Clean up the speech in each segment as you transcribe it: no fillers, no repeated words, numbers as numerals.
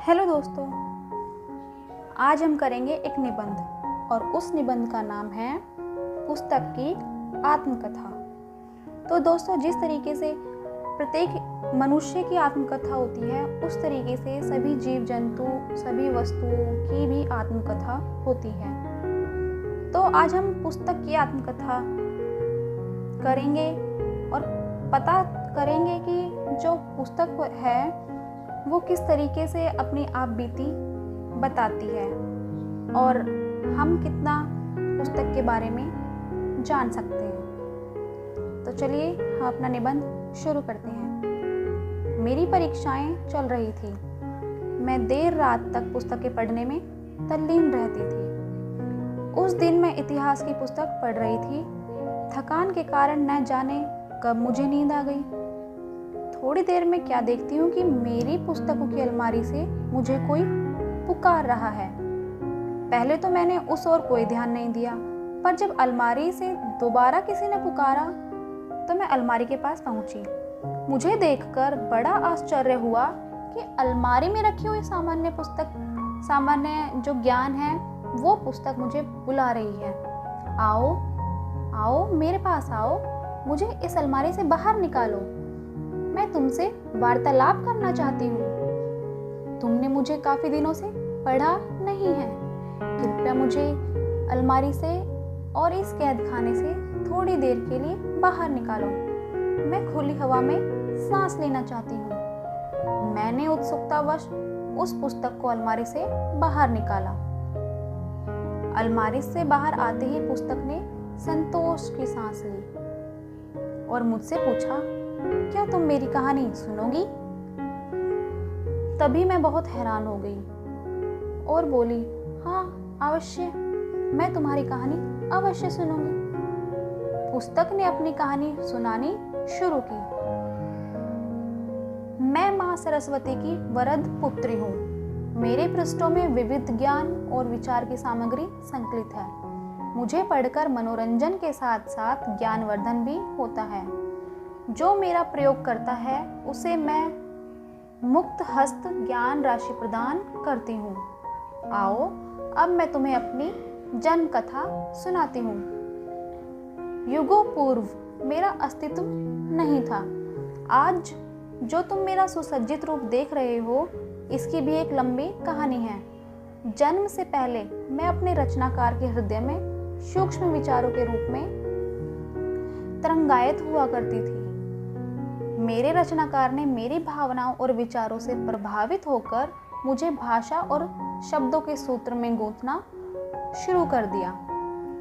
Hello दोस्तों, आज हम करेंगे एक निबंध और उस निबंध का नाम है पुस्तक की आत्मकथा। तो दोस्तों, जिस तरीके से प्रत्येक मनुष्य की आत्मकथा होती है, उस तरीके से सभी जीव जंतु, सभी वस्तुओं की भी आत्मकथा होती है। तो आज हम पुस्तक की आत्मकथा करेंगे और पता करेंगे कि जो पुस्तक है वो किस तरीके से अपनी आप बीती बताती है और हम कितना पुस्तक के बारे में जान सकते हैं। तो चलिए हम अपना निबंध शुरू करते हैं। मेरी परीक्षाएं चल रही थी। मैं देर रात तक पुस्तकें पढ़ने में तल्लीन रहती थी। उस दिन मैं इतिहास की पुस्तक पढ़ रही थी। थकान के कारण न जाने कब मुझे नींद आ गई। थोड़ी देर में क्या देखती हूँ कि मेरी पुस्तकों की अलमारी से मुझे कोई पुकार रहा है। पहले तो मैंने उस ओर कोई ध्यान नहीं दिया, पर जब अलमारी से दोबारा किसी ने पुकारा तो मैं अलमारी के पास पहुंची। मुझे देखकर बड़ा आश्चर्य हुआ कि अलमारी में रखी हुई सामान्य जो ज्ञान है वो पुस्तक मुझे बुला रही है। आओ आओ, मेरे पास आओ, मुझे इस अलमारी से बाहर निकालो। मैं तुमसे वार्तालाप करना चाहती हूँ। तुमने मुझे काफी दिनों से पढ़ा नहीं है। कृपया मुझे अलमारी से और इस कैद खाने से थोड़ी देर के लिए बाहर निकालो। मैं खुली हवा में सांस लेना चाहती हूँ। मैंने उत्सुकतावश उस पुस्तक को अलमारी से बाहर निकाला। अलमारी से बाहर आते ही पुस्तक ने संतोष की सांस ली और मुझसे पूछा, क्या तुम मेरी कहानी सुनोगी? तभी मैं बहुत हैरान हो गई और बोली, हाँ अवश्य, मैं तुम्हारी कहानी अवश्य सुनूंगी। पुस्तक ने अपनी कहानी सुनानी शुरू की। मैं माँ सरस्वती की वरद पुत्री हूँ। मेरे पृष्ठों में विविध ज्ञान और विचार की सामग्री संकलित है। मुझे पढ़कर मनोरंजन के साथ साथ ज्ञानवर्धन भी होता है। जो मेरा प्रयोग करता है उसे मैं मुक्त हस्त ज्ञान राशि प्रदान करती हूँ। आओ, अब मैं तुम्हें अपनी जन्म कथा सुनाती हूँ। युगों पूर्व मेरा अस्तित्व नहीं था। आज जो तुम मेरा सुसज्जित रूप देख रहे हो, इसकी भी एक लंबी कहानी है। जन्म से पहले मैं अपने रचनाकार के हृदय में सूक्ष्म विचारों के रूप में तरंगायित हुआ करती थी। मेरे रचनाकार ने मेरी भावनाओं और विचारों से प्रभावित होकर मुझे भाषा और शब्दों के सूत्र में गूंथना शुरू कर दिया।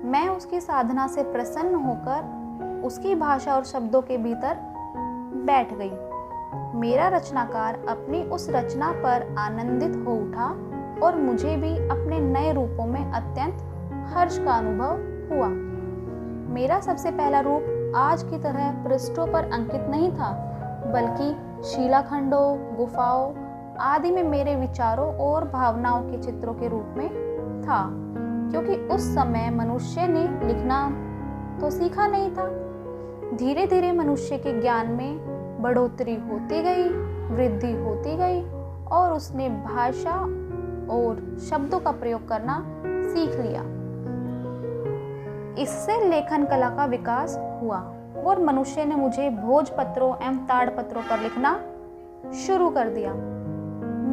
मैं उसकी साधना से प्रसन्न होकर उसकी भाषा और शब्दों के भीतर बैठ गई। मेरा रचनाकार अपनी उस रचना पर आनंदित हो उठा और मुझे भी अपने नए रूपों में अत्यंत हर्ष का अनुभव हुआ। मेरा सबसे पहला रूप आज की तरह पृष्ठों पर अंकित नहीं था, बल्कि शिलाखंडों, गुफाओं आदि में मेरे विचारों और भावनाओं के चित्रों के रूप में था, क्योंकि उस समय मनुष्य ने लिखना तो सीखा नहीं था। धीरे धीरे मनुष्य के ज्ञान में बढ़ोतरी होती गई, वृद्धि होती गई और उसने भाषा और शब्दों का प्रयोग करना सीख लिया। इससे लेखन कला का विकास हुआ और मनुष्य ने मुझे भोजपत्रों एवं ताड़पत्रों पर लिखना शुरू कर दिया।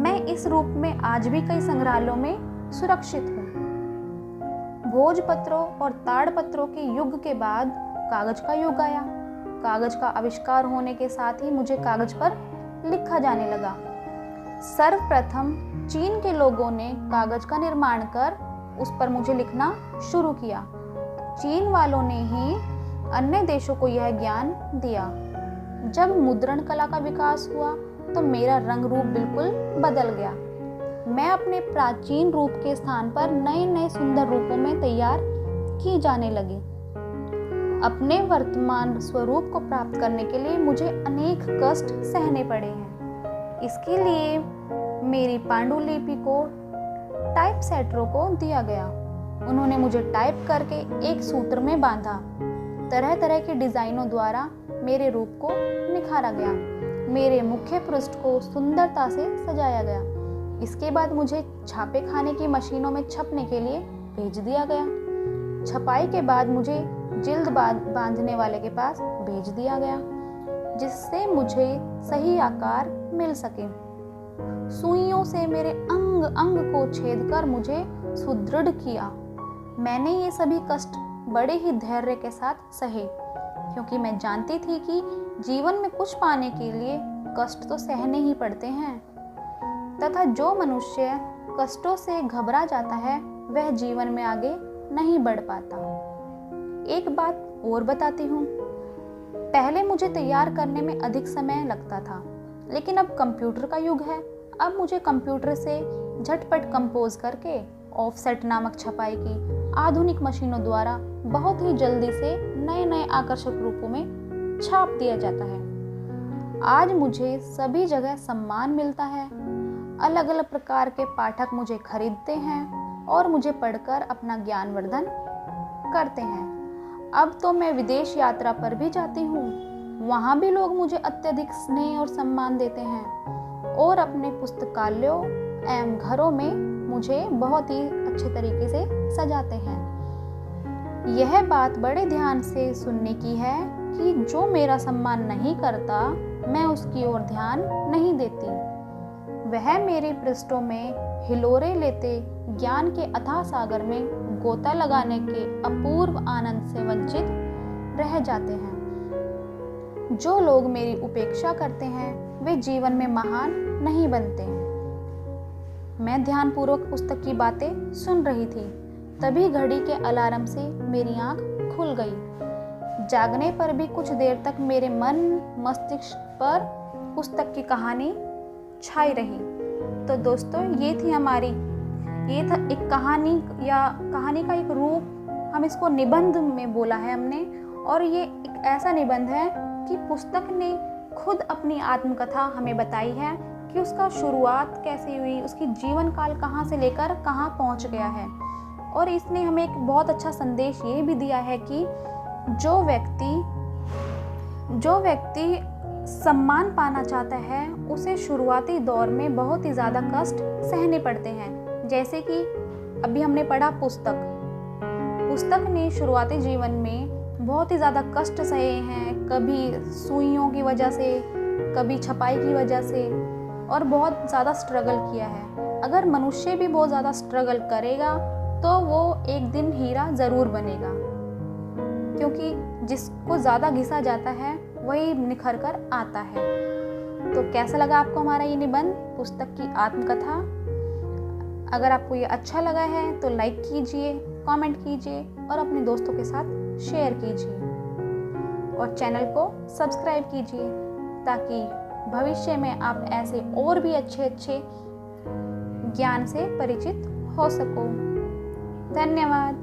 मैं इस रूप में आज भी कई संग्रहालयों में सुरक्षित हूँ। भोजपत्रों और ताड़पत्रों के युग के बाद कागज का युग आया। कागज का आविष्कार होने के साथ ही मुझे कागज पर लिखा जाने लगा। सर्वप्रथम चीन के लोगों ने कागज का निर्माण कर उस पर मुझे लिखना शुरू किया। चीन वालों ने ही अन्य देशों को यह ज्ञान दिया। जब मुद्रण कला का विकास हुआ तो मेरा रंग रूप बिल्कुल बदल गया। मैं अपने प्राचीन रूप के स्थान पर नए नए सुंदर रूपों में तैयार की जाने लगी। अपने वर्तमान स्वरूप को प्राप्त करने के लिए मुझे अनेक कष्ट सहने पड़े हैं। इसके लिए मेरी पांडुलिपि को टाइपसेटरों को दिया गया। उन्होंने मुझे टाइप करके एक सूत्र में बांधा। तरह तरह के डिजाइनों द्वारा मेरे रूप को निखारा गया। मेरे मुख्य पृष्ठ को सुंदरता से सजाया गया। इसके बाद मुझे छापे खाने की मशीनों में छपने के लिए भेज दिया गया। छपाई के बाद मुझे जिल्द बांधने वाले के पास भेज दिया गया, जिससे मुझे सही आकार मिल सके। सुइयों से मेरे अंग अंग को छेद कर मुझे सुदृढ़ किया। मैंने ये सभी कष्ट बड़े ही धैर्य के साथ सहे, क्योंकि मैं जानती थी कि जीवन में कुछ पाने के लिए कष्ट तो सहने ही पड़ते हैं, तथा जो मनुष्य कष्टों से घबरा जाता है वह जीवन में आगे नहीं बढ़ पाता। एक बात और बताती हूँ। पहले मुझे तैयार करने में अधिक समय लगता था, लेकिन अब कंप्यूटर का युग है। अब मुझे कंप्यूटर से झटपट कंपोज करके ऑफसेट नामक छपाई की आधुनिक मशीनों द्वारा बहुत ही जल्दी से नए नए आकर्षक रूपों में छाप दिया जाता है। आज मुझे सभी जगह सम्मान मिलता है। अलग अलग प्रकार के पाठक मुझे खरीदते हैं और मुझे पढ़कर अपना ज्ञानवर्धन करते हैं। अब तो मैं विदेश यात्रा पर भी जाती हूँ, वहाँ भी लोग मुझे अत्यधिक स्नेह और सम्मान देते हैं और अपने पुस्तकालयों एवं घरों में मुझे बहुत ही अच्छे तरीके से सजाते हैं। यह बात बड़े ध्यान से सुनने की है कि जो मेरा सम्मान नहीं करता, मैं उसकी ओर ध्यान नहीं देती। वह मेरे पृष्ठों में हिलोरे लेते ज्ञान के अथाह सागर में गोता लगाने के अपूर्व आनंद से वंचित रह जाते हैं। जो लोग मेरी उपेक्षा करते हैं वे जीवन में महान नहीं बनते। मैं ध्यानपूर्वक पुस्तक की बातें सुन रही थी, तभी घड़ी के अलार्म से मेरी आंख खुल गई। जागने पर भी कुछ देर तक मेरे मन मस्तिष्क पर पुस्तक की कहानी छाई रही। तो दोस्तों, ये था एक कहानी या कहानी का एक रूप, हम इसको निबंध में बोला है हमने। और ये एक ऐसा निबंध है कि पुस्तक ने खुद अपनी आत्मकथा हमें बताई है कि उसका शुरुआत कैसे हुई, उसकी जीवन काल कहाँ से लेकर कहाँ पहुँच गया है। और इसने हमें एक बहुत अच्छा संदेश ये भी दिया है कि जो व्यक्ति सम्मान पाना चाहता है उसे शुरुआती दौर में बहुत ही ज़्यादा कष्ट सहने पड़ते हैं। जैसे कि अभी हमने पढ़ा पुस्तक ने शुरुआती जीवन में बहुत ही ज़्यादा कष्ट सहे हैं, कभी सुइयों की वजह से, कभी छपाई की वजह से, और बहुत ज़्यादा स्ट्रगल किया है। अगर मनुष्य भी बहुत ज़्यादा स्ट्रगल करेगा तो वो एक दिन हीरा ज़रूर बनेगा, क्योंकि जिसको ज़्यादा घिसा जाता है वही निखर कर आता है। तो कैसा लगा आपको हमारा ये निबंध, पुस्तक की आत्मकथा? अगर आपको ये अच्छा लगा है तो लाइक कीजिए, कमेंट कीजिए और अपने दोस्तों के साथ शेयर कीजिए और चैनल को सब्सक्राइब कीजिए, ताकि भविष्य में आप ऐसे और भी अच्छे ज्ञान से परिचित हो सको। धन्यवाद।